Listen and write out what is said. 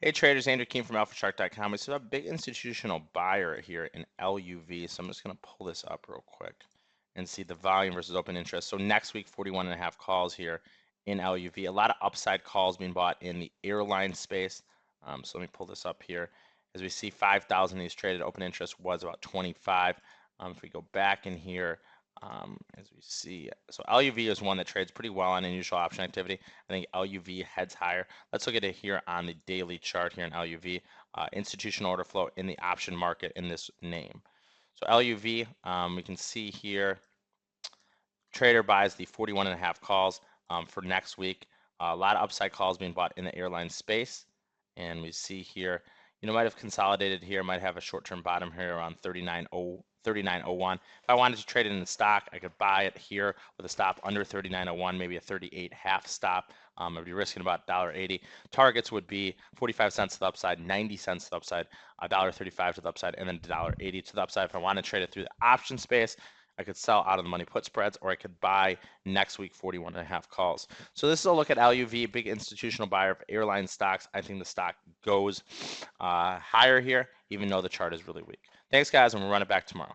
Hey traders, Andrew Keen from AlphaChart.com. We saw a big institutional buyer here in LUV, so I'm just going to pull this up real quick and see the volume versus open interest. So next week, 41.5 calls here in LUV. A lot of upside calls being bought in the airline space. So let me pull this up here. As we see, 5,000 of these traded. Open interest was about 25. If we go back in here, as we see, so LUV is one that trades pretty well on unusual option activity. I think LUV heads higher. Let's look at it here on the daily chart here in LUV. Institutional order flow in the option market in this name. So LUV, we can see here, trader buys the 41.5 calls for next week. A lot of upside calls being bought in the airline space. And we see here, might have consolidated here, might have a short-term bottom here around 39.01. If I wanted to trade it in the stock, I could buy it here with a stop under 39.01, maybe a 38.5 stop. I'd be risking about $1.80. Targets would be 45 cents to the upside, 90 cents to the upside, $1.35 to the upside, and then $1.80 to the upside. If I want to trade it through the option space, I could sell out of the money put spreads, or I could buy next week 41.5 calls. So this is a look at LUV, big institutional buyer of airline stocks. I think the stock goes higher here, even though the chart is really weak. Thanks, guys, and we'll run it back tomorrow.